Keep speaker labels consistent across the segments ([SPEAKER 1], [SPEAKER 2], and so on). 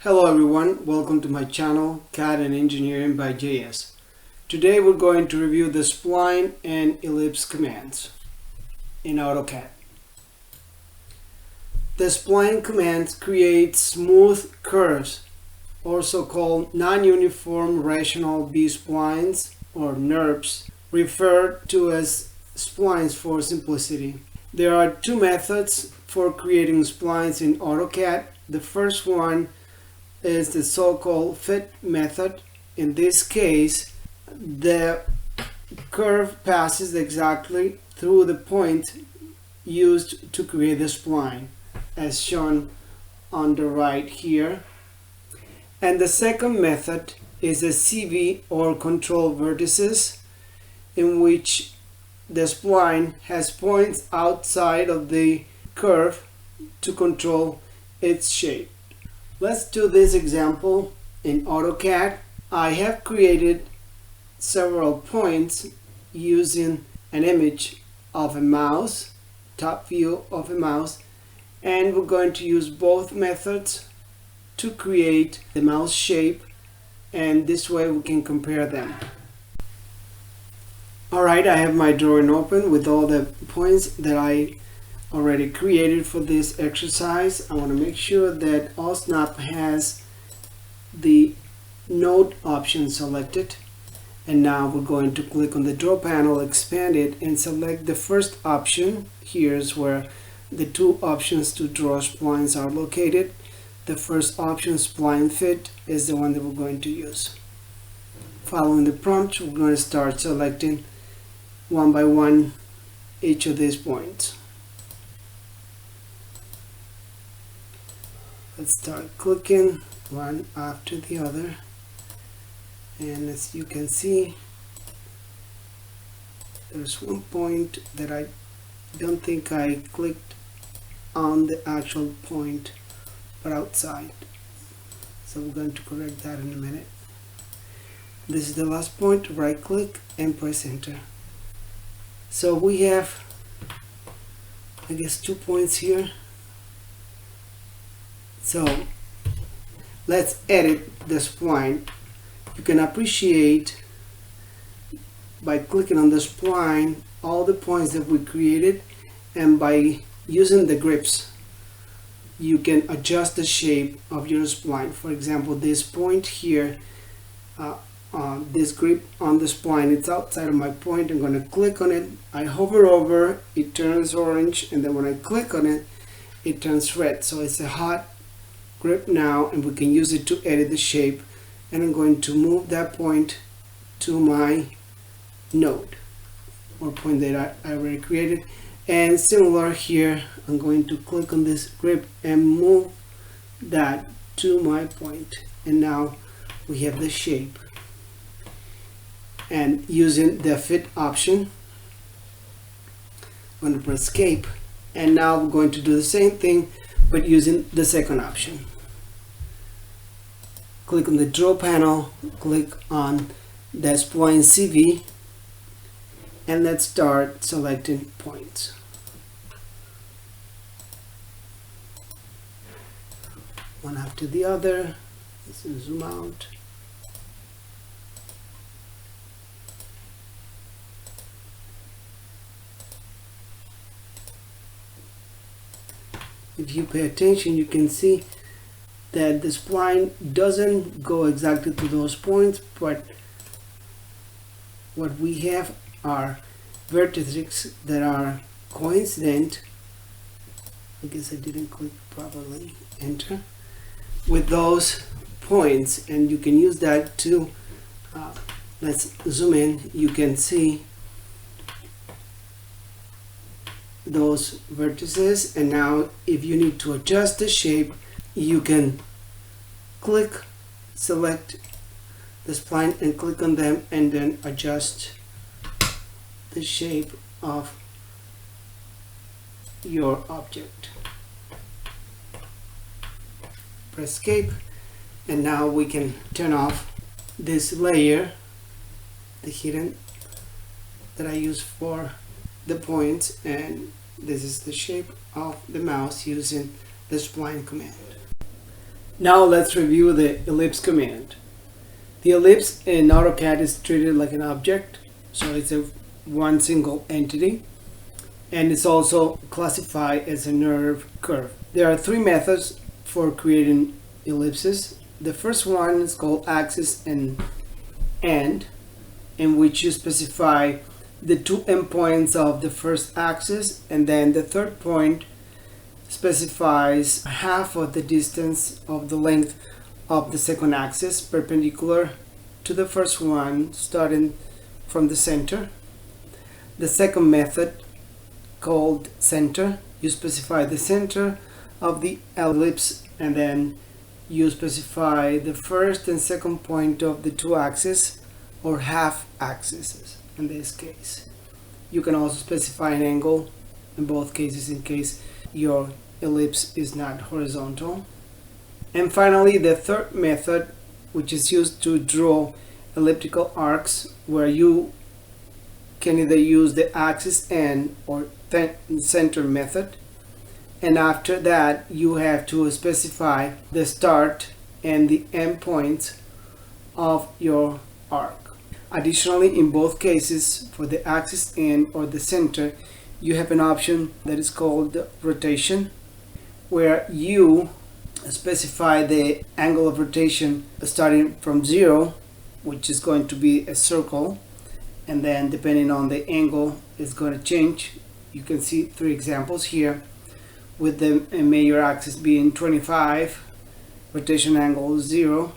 [SPEAKER 1] Hello everyone, welcome to my channel CAD and Engineering by JS. Today we're going to review the spline and ellipse commands in Autocad. The spline commands create smooth curves, also called non-uniform rational B-splines or NURBS, referred to as splines for simplicity. There are two methods for creating splines in Autocad. The first one is the so-called fit method. In this case, the curve passes exactly through the point used to create the spline, as shown on the right here. And the second method is a CV or control vertices, in which the spline has points outside of the curve to control its shape. Let's do this example in Autocad. I have created several points using an image of a mouse, top view of a mouse, and we're going to use both methods to create the mouse shape, and this way we can compare them. Alright, I have my drawing open with all the points that I already created for this exercise. I want to make sure that OSNAP has the node option selected, and now we're going to click on the draw panel, expand it, and select the first option. Here's where the two options to draw splines are located. The first option, spline fit, is the one that we're going to use. Following the prompt, we're going to start selecting one by one each of these points. Let's start clicking one after the other, and as you can see, there's one point that I don't think I clicked on the actual point but outside, so we're going to correct that in a minute. This is the last point. Right click and press enter. So we have, I guess, 2 points here. So let's edit the spline. You can appreciate by clicking on the spline all the points that we created, and by using the grips you can adjust the shape of your spline. For example, this point here, this grip on the spline, it's outside of my point. I'm going to click on it, I hover over, it turns orange, and then when I click on it, it turns red. So it's a hot grip now, and we can use it to edit the shape. And I'm going to move that point to my node or point that I already created. And similar here, I'm going to click on this grip and move that to my point, and now we have the shape. And using the fit option, I'm going to press escape, and now we're going to do the same thing but using the second option. Click on the draw panel, click on the spline CV, and let's start selecting points. One after the other. Let's zoom out. If you pay attention, you can see that the spline doesn't go exactly to those points, but what we have are vertices that are coincident. I guess I didn't click properly, enter, with those points, and you can use that to let's zoom in. You can see those vertices, and now if you need to adjust the shape, you can click, select the spline and click on them, and then adjust the shape of your object. Press escape, and now we can turn off this layer, the hidden that I use for the points, and this is the shape of the mouse using the spline command. Now let's review the ellipse command. The ellipse in AutoCAD is treated like an object, so it's one single entity, and it's also classified as a nerve curve. There are three methods for creating ellipses. The first one is called axis and end, in which you specify the two endpoints of the first axis, and then the third point specifies half of the distance of the length of the second axis perpendicular to the first one, starting from the center. The second method, called center, you specify the center of the ellipse, and then you specify the first and second point of the two axes, or half axes in this case. You can also specify an angle in both cases in case your ellipse is not horizontal. And finally, the third method, which is used to draw elliptical arcs, where you can either use the axis end or center method, and after that you have to specify the start and the end points of your arc. Additionally, in both cases, for the axis end or the center, you have an option that is called rotation, where you specify the angle of rotation starting from 0, which is going to be a circle, and then depending on the angle it's going to change. You can see three examples here, with the major axis being 25, rotation angle 0,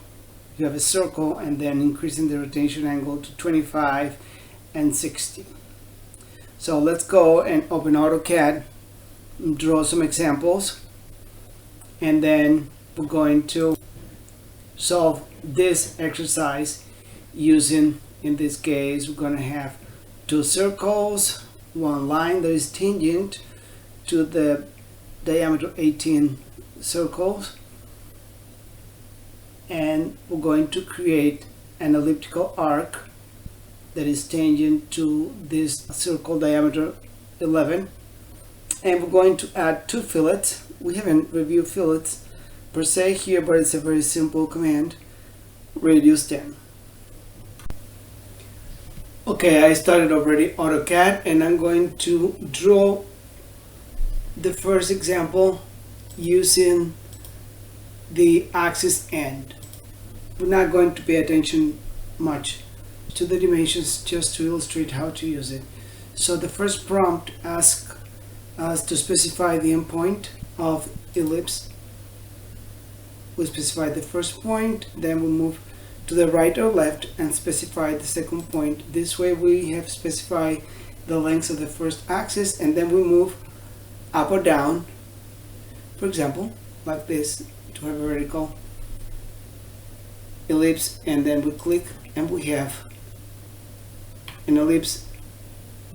[SPEAKER 1] you have a circle, and then increasing the rotation angle to 25 and 60. So let's go and open AutoCAD and draw some examples, and then we're going to solve this exercise using, in this case, we're going to have two circles, one line that is tangent to the diameter 18 circles, and we're going to create an elliptical arc that is tangent to this circle diameter 11, and we're going to add two fillets. We haven't reviewed fillets per se here, but it's a very simple command, radius 10. Okay, I started already AutoCAD, and I'm going to draw the first example using the axis end. We're not going to pay attention much to the dimensions, just to illustrate how to use it. So the first prompt asks us to specify the endpoint of ellipse. We specify the first point, then we move to the right or left and specify the second point. This way we have specified the length of the first axis, and then we move up or down, for example, like this, to have a vertical ellipse, and then we click and we have an ellipse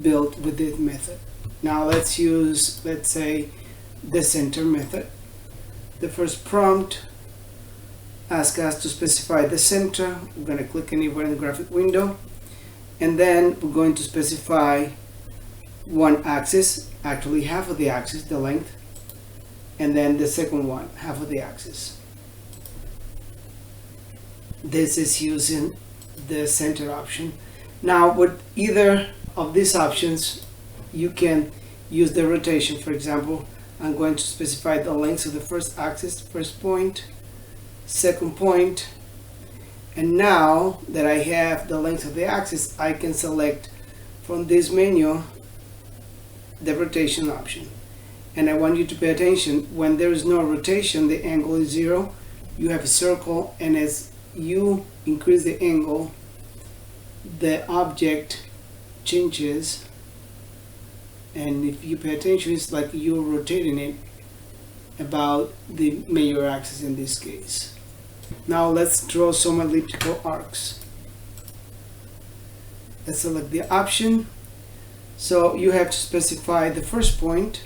[SPEAKER 1] built with this method. Now let's use, let's say, the center method. The first prompt asks us to specify the center. We're going to click anywhere in the graphic window, and then we're going to specify one axis, actually half of the axis, the length, and then the second one, half of the axis. This is using the center option. Now with either of these options you can use the rotation. For example, I'm going to specify the length of the first axis, first point, second point, and now that I have the length of the axis, I can select from this menu the rotation option. And I want you to pay attention, when there is no rotation, the angle is 0, you have a circle, and as you increase the angle, the object changes, and if you pay attention, it's like you're rotating it about the major axis in this case. Now let's draw some elliptical arcs. Let's select the option. So you have to specify the first point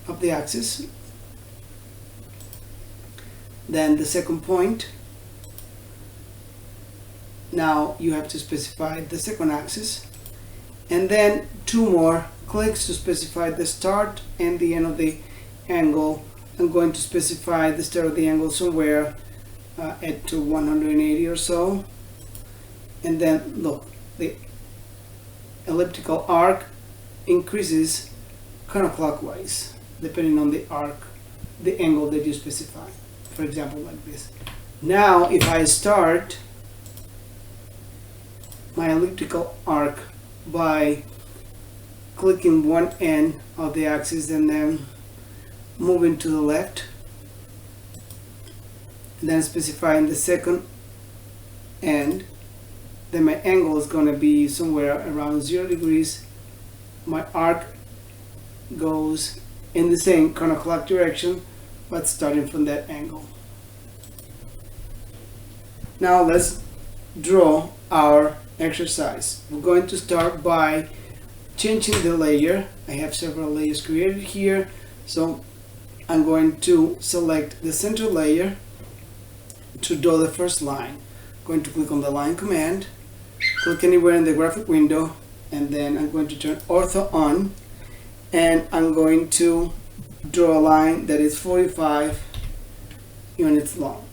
[SPEAKER 1] of the axis, then the second point. Now you have to specify the second axis, and then two more clicks to specify the start and the end of the angle I'm going to specify the start of the angle somewhere at to 180 or so. And then look, the elliptical arc increases counterclockwise depending on the arc, the angle that you specify. For example, like this. Now if I start my elliptical arc by clicking one end of the axis and then moving to the left, and then specifying the second end, then my angle is going to be somewhere around 0 degrees. My arc goes in the same counterclock direction, but starting from that angle. Now let's draw our exercise. We're going to start by changing the layer. I have several layers created here, so I'm going to select the center layer to draw the first line. I'm going to click on the line command, click anywhere in the graphic window, and then I'm going to turn ortho on, and I'm going to draw a line that is 45 units long.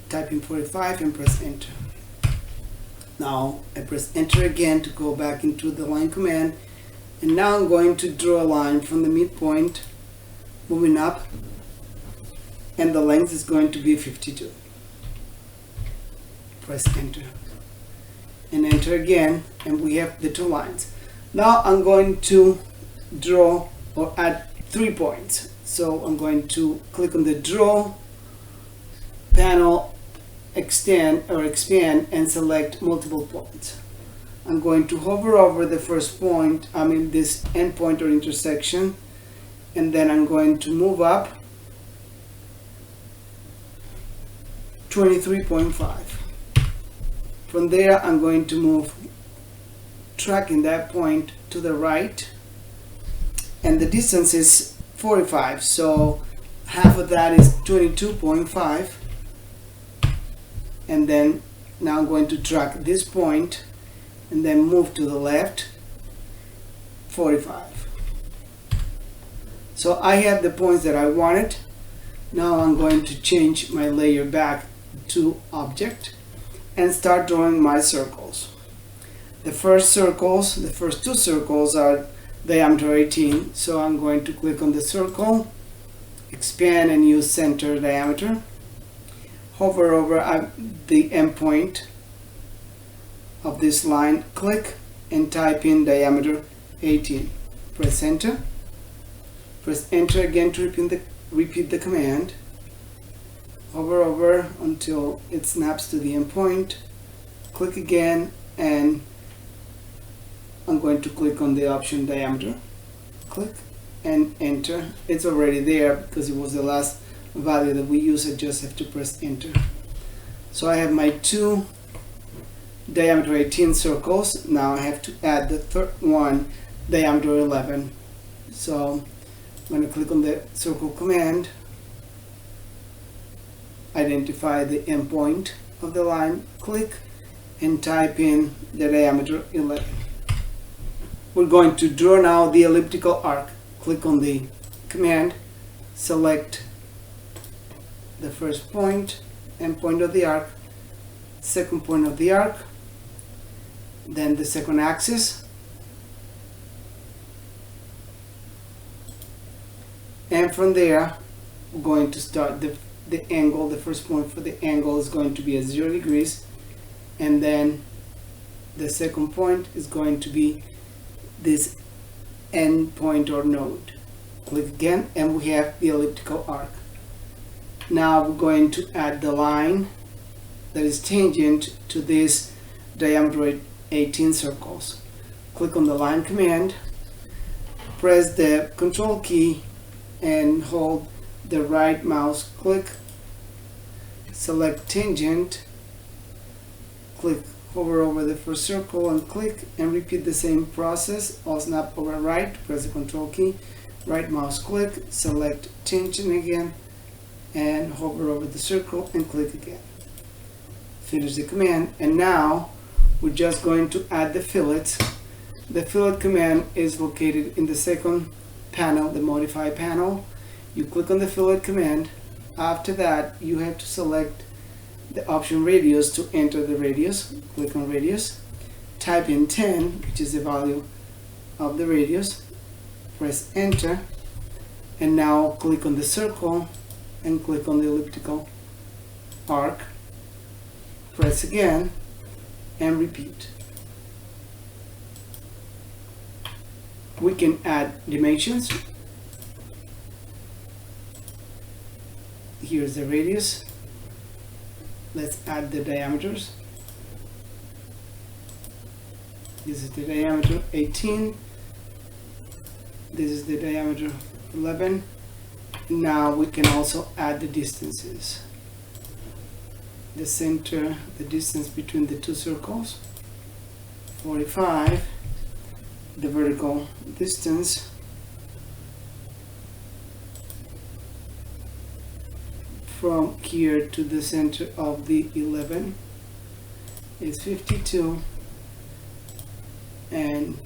[SPEAKER 1] Type in 45 and press enter. Now I press enter again to go back into the line command, and now I'm going to draw a line from the midpoint moving up, and the length is going to be 52. Press enter and enter again, and we have the two lines. Now I'm going to draw or add 3 points. So I'm going to click on the draw panel, expand and select multiple points. I'm going to hover over the first point, this endpoint or intersection, and then I'm going to move up 23.5. From there I'm going to move, tracking that point to the right, and the distance is 45, so half of that is 22.5. And then now I'm going to track this point and then move to the left 45. So I have the points that I wanted. Now I'm going to change my layer back to object and start drawing my circles. The first two circles are diameter 18, so I'm going to click on the circle, expand and use center diameter, hover over the endpoint of this line, click and type in diameter 18. Press enter. Press enter again to repeat the command. Hover over until it snaps to the endpoint. Click again, and I'm going to click on the option diameter. Click and enter. It's already there because it was the last value that we used. I just have to press enter. So I have my two diameter 18 circles. Now I have to add the third one, diameter 11. So I'm going to click on the circle command, identify the endpoint of the line, click and type in the diameter 11. We're going to draw now the elliptical arc. Click on the command, select the first point, endpoint of the arc, second point of the arc, then the second axis, and from there we're going to start the angle. The first point for the angle is going to be at 0 degrees, and then the second point is going to be this end point or node. Click again, and we have the elliptical arc. Now we're going to add the line that is tangent to this diameter 18 circles. Click on the line command, press the control key and hold the right mouse click, select tangent, click, hover over the first circle and click, and repeat the same process. I'll snap over right, press the control key, right mouse click, select tangent again, and hover over the circle and click again. Finish the command, and now we're just going to add the fillets. The fillet command is located in the second panel, the modify panel, You click on the fillet command. After that, you have to select the option radius to enter the radius. Click on radius. Type in 10, which is the value of the radius. Press enter. And now click on the circle and click on the elliptical arc. Press again and repeat. We can add dimensions. Here's the radius. Let's add the diameters. This is the diameter 18. This is the diameter 11. Now we can also add the distances. The center, the distance between the two circles, 45. The vertical distance, from here to the center of the 11 is 52, and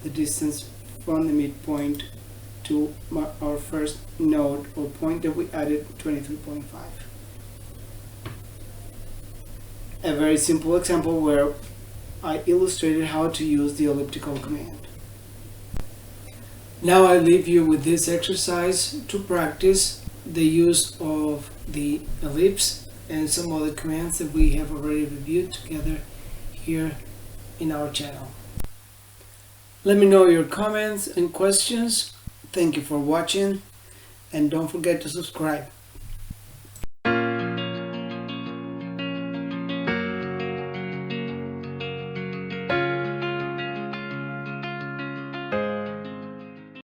[SPEAKER 1] the distance from the midpoint to our first node or point that we added, 23.5. A very simple example where I illustrated how to use the elliptical command. Now I leave you with this exercise to practice the use of the ellipse and some other commands that we have already reviewed together here in our channel. Let me know your comments and questions. Thank you for watching, and don't forget to subscribe.